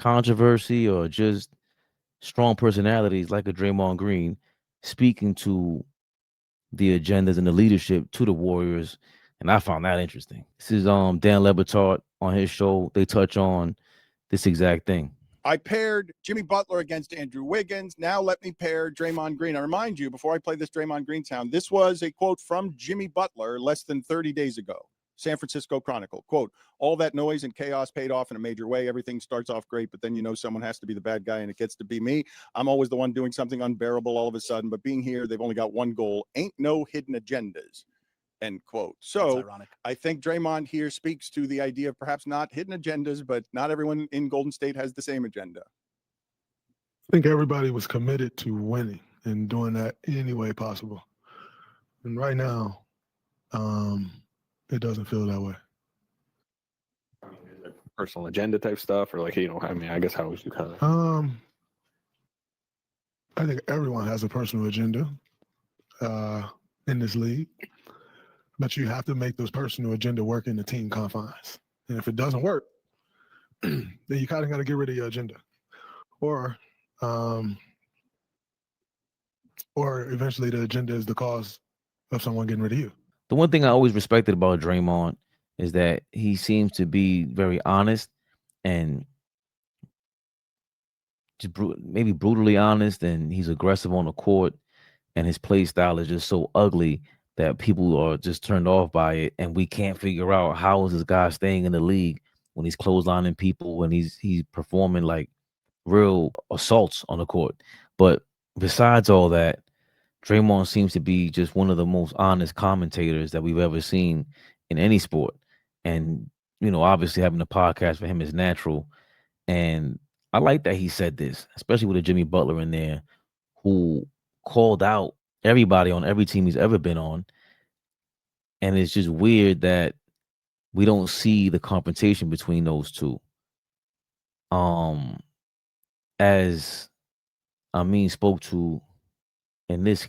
controversy or just strong personalities like a Draymond Green speaking to the agendas and the leadership to the Warriors, and I found that interesting. This is Dan Lebertard on his show. They touch on this exact thing. I paired Jimmy Butler against Andrew Wiggins. Now let me pair Draymond Green. I remind you, before I play this Draymond Green sound, this was a quote from Jimmy Butler less than 30 days ago. San Francisco Chronicle, quote, all that noise and chaos paid off in a major way. Everything starts off great, but then you know someone has to be the bad guy, and it gets to be me. I'm always the one doing something unbearable all of a sudden, but being here, they've only got one goal. Ain't no hidden agendas. End quote. So I think Draymond here speaks to the idea of perhaps not hidden agendas, but not everyone in Golden State has the same agenda. I think everybody was committed to winning and doing that any way possible. And right now, it doesn't feel that way. Personal agenda type stuff, or like, you know, I mean, I guess how would you kind of? I think everyone has a personal agenda in this league, but you have to make those personal agenda work in the team confines. And if it doesn't work, then you kind of got to get rid of your agenda, or eventually the agenda is the cause of someone getting rid of you. The one thing I always respected about Draymond is that he seems to be very honest and just maybe brutally honest, and he's aggressive on the court, and his play style is just so ugly that people are just turned off by it, and we can't figure out how is this guy staying in the league when he's clotheslining people, when he's performing like real assaults on the court. But besides all that, Draymond seems to be just one of the most honest commentators that we've ever seen in any sport. And, you know, obviously having a podcast for him is natural. And I like that he said this, especially with a Jimmy Butler in there who called out everybody on every team he's ever been on. And it's just weird that we don't see the confrontation between those two. As Amin spoke to in this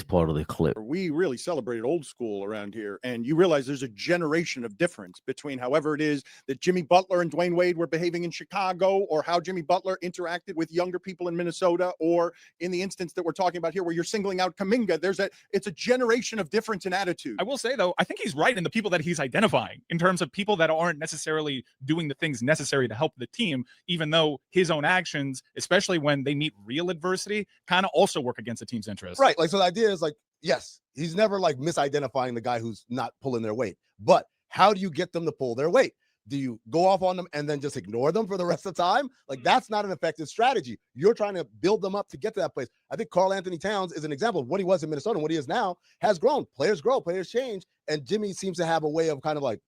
part of the clip. We really celebrated old school around here, and you realize there's a generation of difference between however it is that Jimmy Butler and Dwayne Wade were behaving in Chicago, or how Jimmy Butler interacted with younger people in Minnesota, or in the instance that we're talking about here where you're singling out Kuminga. It's a generation of difference in attitude. I will say, though, I think he's right in the people that he's identifying in terms of people that aren't necessarily doing the things necessary to help the team, even though his own actions, especially when they meet real adversity, kind of also work against the team's interests. Right. Like, so the idea is like, yes, he's never like misidentifying the guy who's not pulling their weight. But how do you get them to pull their weight? Do you go off on them and then just ignore them for the rest of the time? Like, that's not an effective strategy. You're trying to build them up to get to that place. I think Karl Anthony Towns is an example of what he was in Minnesota and what he is now has grown. Players grow, players change. And Jimmy seems to have a way of kind of like,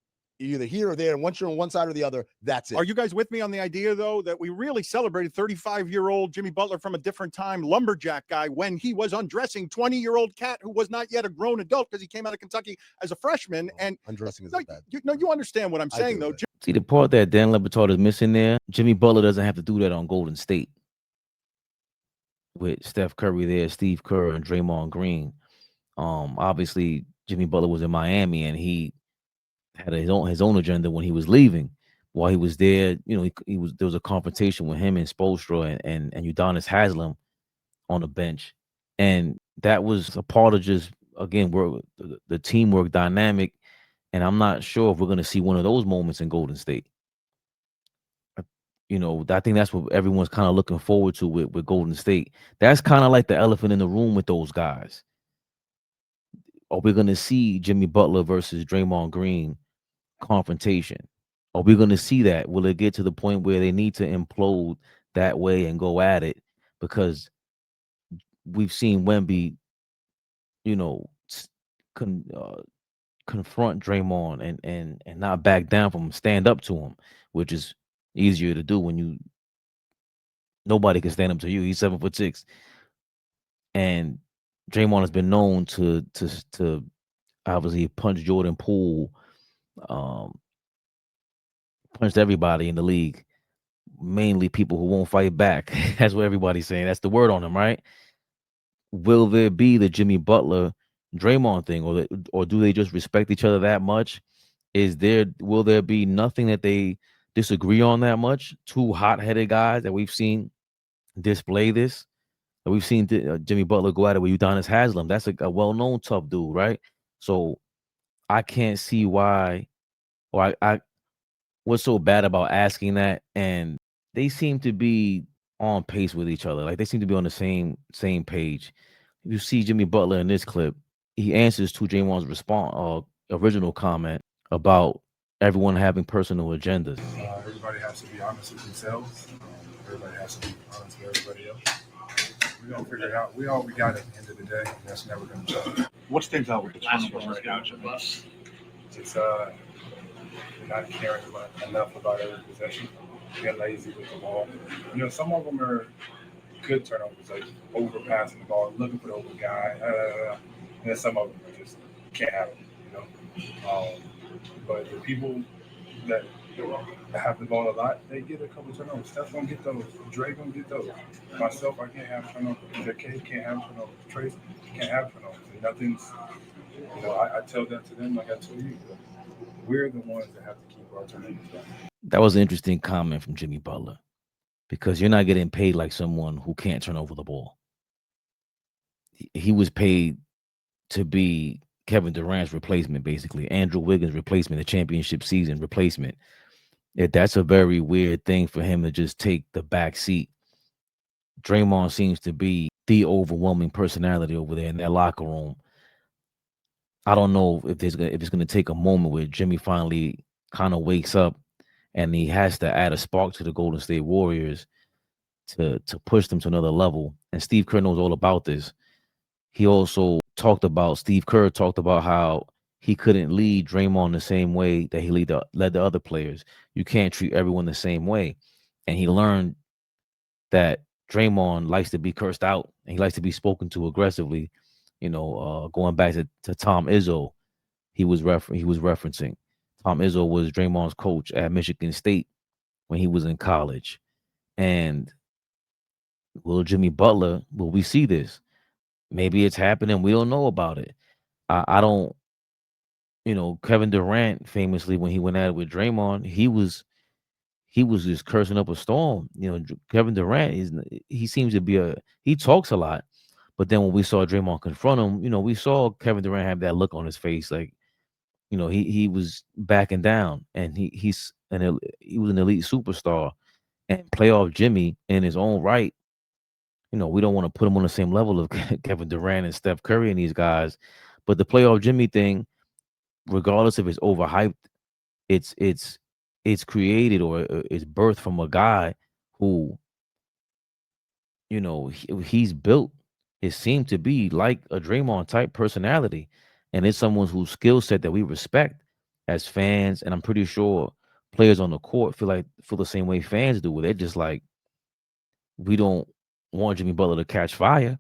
either here or there, and once you're on one side or the other, that's it. Are you guys with me on the idea, though, that we really celebrated 35-year-old Jimmy Butler from a different time, lumberjack guy, when he was undressing 20-year-old cat who was not yet a grown adult because he came out of Kentucky as a freshman? And undressing is bad. You understand what I'm saying, though. See, the part that Dan Lebertard is missing there, Jimmy Butler doesn't have to do that on Golden State with Steph Curry there, Steve Kerr, and Draymond Green. Obviously, Jimmy Butler was in Miami, and he had his own agenda when he was leaving. While he was there, you know, there was a confrontation with him and Spoelstra and Udonis Haslem on the bench, and that was a part of just, again, the teamwork dynamic. And I'm not sure if we're going to see one of those moments in Golden State. You know, I think that's what everyone's kind of looking forward to with Golden State. That's kind of like the elephant in the room with those guys. Are we going to see Jimmy Butler versus Draymond Green confrontation? Are we going to see that? Will it get to the point where they need to implode that way and go at it? Because we've seen Wemby, you know, confront Draymond and not back down from him, stand up to him, which is easier to do when nobody can stand up to you. He's 7'6", and Draymond has been known to obviously punch Jordan Poole, punched everybody in the league, mainly people who won't fight back. That's what everybody's saying. That's the word on him, right? Will there be the Jimmy Butler Draymond thing, or do they just respect each other that much? Will there be nothing that they disagree on that much. Two hot-headed guys that we've seen display this. And we've seen Jimmy Butler go at it with Udonis Haslem. That's a well-known tough dude, right? So I can't see why, or I what's so bad about asking that. And they seem to be on pace with each other. Like they seem to be on the same page. You see Jimmy Butler in this clip. He answers to Draymond's response, original comment about everyone having personal agendas. Everybody has to be honest with themselves. Everybody has to be honest with everybody else. We're gonna figure it out. We all we got at the end of the day. That's never gonna change. What stands out with the turnovers right now, Jimmy? It's not caring enough about every possession. Get lazy with the ball. You know, some of them are good turnovers, like overpassing the ball, looking for the open guy. And then some of them are just can't have it. You know, but the people that have the ball a lot, they get a couple turnovers. Steph's gonna get those. Dre gonna get those. Myself, I can't have turnovers. K can't have turnovers. Trace can't have turnovers. And nothing's, you know, I tell that to them like I told you. We're the ones that have to keep our turnovers down. That was an interesting comment from Jimmy Butler because you're not getting paid like someone who can't turn over the ball. He was paid to be Kevin Durant's replacement, basically. Andrew Wiggins' replacement, the championship season replacement. That's a very weird thing for him to just take the back seat. Draymond seems to be the overwhelming personality over there in that locker room. I don't know if it's going to take a moment where Jimmy finally kind of wakes up and he has to add a spark to the Golden State Warriors to push them to another level. And Steve Kerr knows all about this. He also Steve Kerr talked about how he couldn't lead Draymond the same way that he led the other players. You can't treat everyone the same way. And he learned that Draymond likes to be cursed out and he likes to be spoken to aggressively. You know, going back to Tom Izzo, he was referencing. Tom Izzo was Draymond's coach at Michigan State when he was in college. And will we see this? Maybe it's happening. We don't know about it. I don't, Kevin Durant famously, when he went at it with Draymond, he was just cursing up a storm. Kevin Durant he seems to be he talks a lot, but then when we saw Draymond confront him, we saw Kevin Durant have that look on his face, like, he was backing down, and he was an elite superstar, and playoff Jimmy in his own right. We don't want to put him on the same level of Kevin Durant and Steph Curry and these guys, but the playoff Jimmy thing, regardless if it's overhyped, it's created or it's birthed from a guy who, he's built. It seemed to be like a Draymond type personality, and it's someone whose skill set that we respect as fans, and I'm pretty sure players on the court feel the same way fans do. Where they're just like, we don't want Jimmy Butler to catch fire,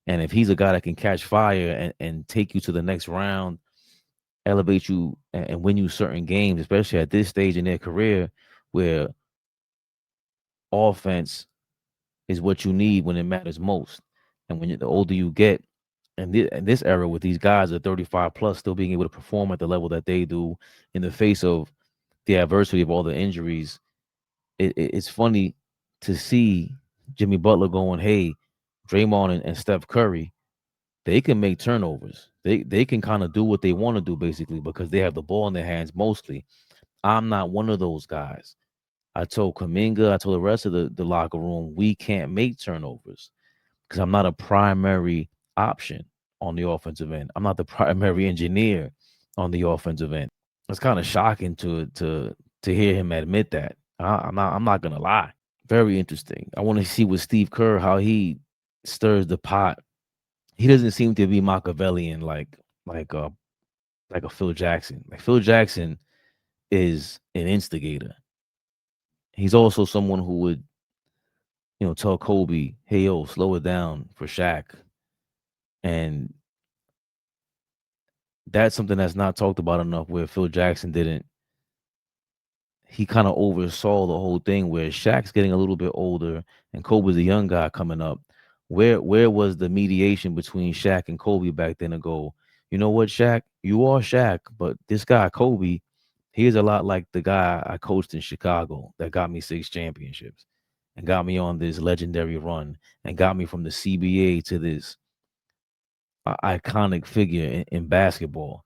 and if he's a guy that can catch fire and take you to the next round, elevate you and win you certain games, especially at this stage in their career where offense is what you need when it matters most. And when the older you get, and in this era with these guys at 35 plus still being able to perform at the level that they do in the face of the adversity of all the injuries, it's funny to see Jimmy Butler going, hey, Draymond and Steph Curry, they can make turnovers. They can kind of do what they want to do, basically, because they have the ball in their hands mostly. I'm not one of those guys. I told Kuminga, I told the rest of the locker room, we can't make turnovers because I'm not a primary option on the offensive end. I'm not the primary engineer on the offensive end. It's kind of shocking to hear him admit that. I'm not gonna lie. Very interesting. I want to see with Steve Kerr how he stirs the pot. He doesn't seem to be Machiavellian like a Phil Jackson. Like Phil Jackson is an instigator. He's also someone who would, tell Kobe, hey, yo, slow it down for Shaq. And that's something that's not talked about enough, where Phil Jackson didn't. He kind of oversaw the whole thing where Shaq's getting a little bit older and Kobe's a young guy coming up. Where was the mediation between Shaq and Kobe back then to go, you know what, Shaq, you are Shaq, but this guy, Kobe, He is a lot like the guy I coached in Chicago that got me 6 championships and got me on this legendary run and got me from the CBA to this iconic figure in basketball.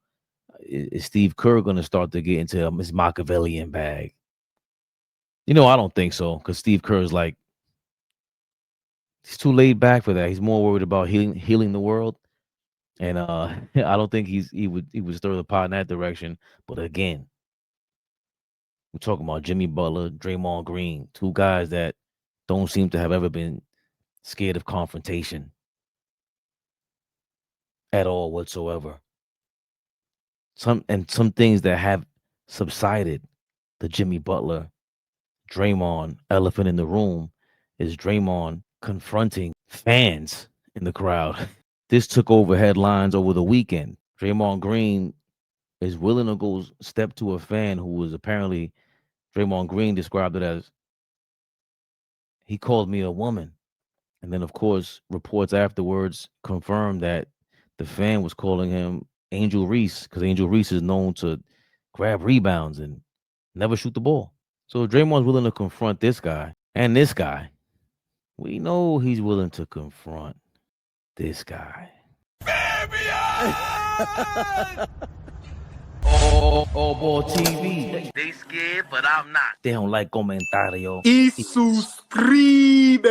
Is Steve Kerr going to start to get into his Machiavellian bag? You know, I don't think so, because Steve Kerr is like, he's too laid back for that. He's more worried about healing the world. And I don't think he would stir the pot in that direction. But again, we're talking about Jimmy Butler, Draymond Green, 2 guys that don't seem to have ever been scared of confrontation at all whatsoever. Some things that have subsided. The Jimmy Butler, Draymond elephant in the room is Draymond confronting fans in the crowd. This took over headlines over the weekend. Draymond Green is willing to go step to a fan who was apparently, Draymond Green described it as, he called me a woman. And then, of course, reports afterwards confirmed that the fan was calling him Angel Reese, because Angel Reese is known to grab rebounds and never shoot the ball. So if Draymond's willing to confront this guy and this guy, we know he's willing to confront this guy. AllBall TV. They scared, but I'm not. They don't like comentario. Y suscribe.